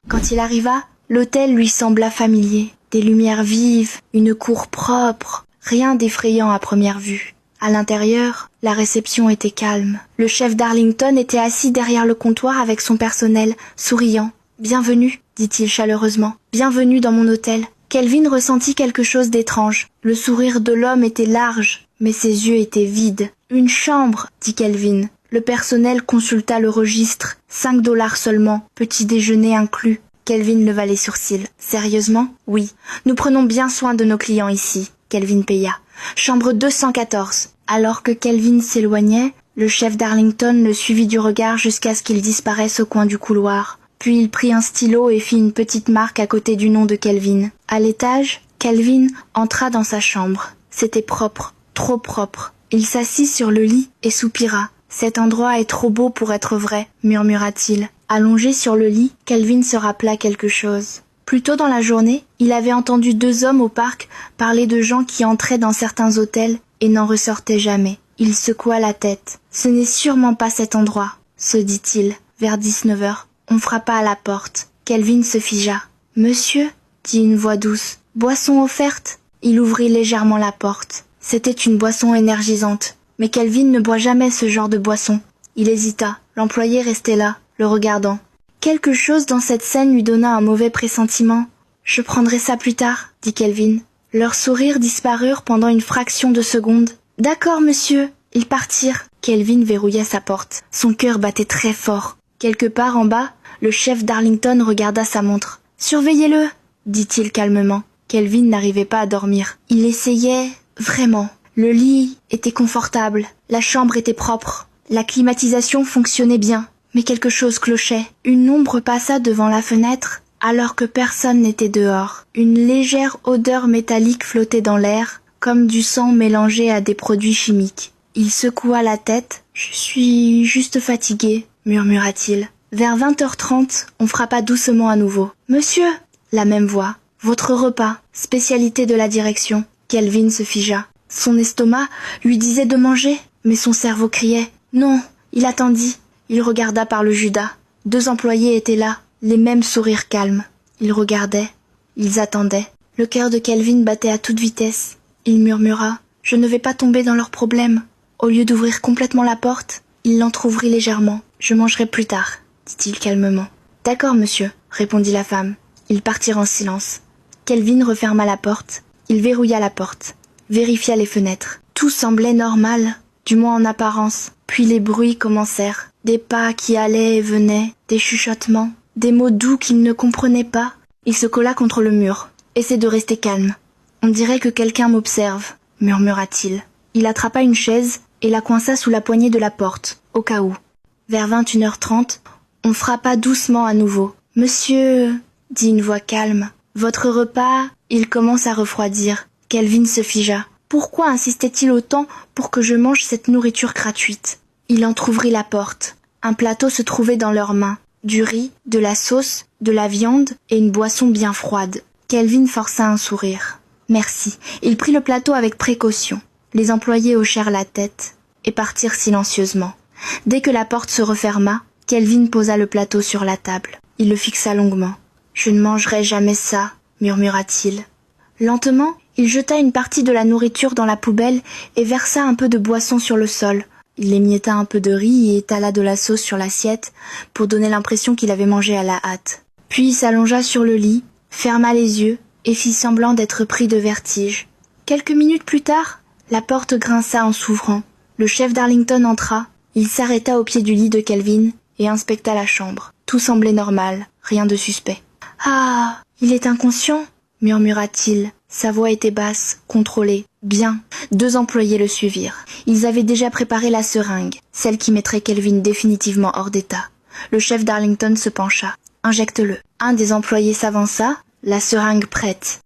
Quand il arriva, l'hôtel lui sembla familier. Des lumières vives, une cour propre, rien d'effrayant à première vue. À l'intérieur, la réception était calme. Le chef d'Arlington était assis derrière le comptoir avec son personnel, souriant. « Bienvenue », dit-il chaleureusement. « Bienvenue dans mon hôtel. » Kelvin ressentit quelque chose d'étrange. Le sourire de l'homme était large, mais ses yeux étaient vides. « Une chambre », dit Kelvin. Le personnel consulta le registre. 5 $ seulement, petit déjeuner inclus. Kelvin leva les sourcils. « Sérieusement ? Oui. Nous prenons bien soin de nos clients ici. » Kelvin paya. « Chambre 214. » Alors que Kelvin s'éloignait, le chef d'Arlington le suivit du regard jusqu'à ce qu'il disparaisse au coin du couloir. Puis il prit un stylo et fit une petite marque à côté du nom de Kelvin. À l'étage, Kelvin entra dans sa chambre. C'était propre, trop propre. Il s'assit sur le lit et soupira. « Cet endroit est trop beau pour être vrai », murmura-t-il. Allongé sur le lit, Kelvin se rappela quelque chose. Plus tôt dans la journée, il avait entendu 2 hommes au parc parler de gens qui entraient dans certains hôtels et n'en ressortaient jamais. Il secoua la tête. « Ce n'est sûrement pas cet endroit », se dit-il. Vers 19h, on frappa à la porte. Kelvin se figea. « Monsieur ?» dit une voix douce. « Boisson offerte ?» Il ouvrit légèrement la porte. C'était une boisson énergisante. Mais Kelvin ne boit jamais ce genre de boisson. Il hésita. L'employé restait là, le regardant. Quelque chose dans cette scène lui donna un mauvais pressentiment. « Je prendrai ça plus tard », dit Kelvin. Leurs sourires disparurent pendant une fraction de seconde. « D'accord, monsieur !» Ils partirent. Kelvin verrouilla sa porte. Son cœur battait très fort. Quelque part en bas, le chef d'Arlington regarda sa montre. « Surveillez-le !» dit-il calmement. Kelvin n'arrivait pas à dormir. Il essayait vraiment. Le lit était confortable. La chambre était propre. La climatisation fonctionnait bien. Mais quelque chose clochait. Une ombre passa devant la fenêtre, alors que personne n'était dehors. Une légère odeur métallique flottait dans l'air, comme du sang mélangé à des produits chimiques. Il secoua la tête. « Je suis juste fatigué », murmura-t-il. Vers 20h30, on frappa doucement à nouveau. « Monsieur !» La même voix. « Votre repas, spécialité de la direction. » Kelvin se figea. Son estomac lui disait de manger, mais son cerveau criait « Non !» Il attendit. Il regarda par le judas. 2 employés étaient là, les mêmes sourires calmes. Ils regardaient. Ils attendaient. Le cœur de Kelvin battait à toute vitesse. Il murmura « Je ne vais pas tomber dans leurs problèmes. » Au lieu d'ouvrir complètement la porte, il l'entrouvrit légèrement. « Je mangerai plus tard, » dit-il calmement. « D'accord, monsieur, » répondit la femme. Ils partirent en silence. Kelvin referma la porte. Il verrouilla la porte. Vérifia les fenêtres. Tout semblait normal, du moins en apparence. Puis les bruits commencèrent. Des pas qui allaient et venaient, des chuchotements, des mots doux qu'il ne comprenait pas. Il se colla contre le mur. « Essaie de rester calme. On dirait que quelqu'un m'observe, » murmura-t-il. Il attrapa une chaise et la coinça sous la poignée de la porte, au cas où. Vers 21h30, on frappa doucement à nouveau. « Monsieur, » dit une voix calme, « votre repas, il commence à refroidir. » Kelvin se figea. Pourquoi insistait-il autant pour que je mange cette nourriture gratuite? Il entr'ouvrit la porte. Un plateau se trouvait dans leurs mains. Du riz, de la sauce, de la viande et une boisson bien froide. Kelvin força un sourire. Merci. Il prit le plateau avec précaution. Les employés hochèrent la tête et partirent silencieusement. Dès que la porte se referma, Kelvin posa le plateau sur la table. Il le fixa longuement. « Je ne mangerai jamais ça », murmura-t-il. Lentement, il jeta une partie de la nourriture dans la poubelle et versa un peu de boisson sur le sol. Il émietta un peu de riz et étala de la sauce sur l'assiette pour donner l'impression qu'il avait mangé à la hâte. Puis il s'allongea sur le lit, ferma les yeux et fit semblant d'être pris de vertige. Quelques minutes plus tard, la porte grinça en s'ouvrant. Le chef d'Arlington entra. Il s'arrêta au pied du lit de Kelvin et inspecta la chambre. Tout semblait normal, rien de suspect. « Ah, il est inconscient ?» murmura-t-il. Sa voix était basse, contrôlée. « Bien. » 2 employés le suivirent. Ils avaient déjà préparé la seringue, celle qui mettrait Kelvin définitivement hors d'état. Le chef d'Arlington se pencha. « Injecte-le. » Un des employés s'avança, la seringue prête.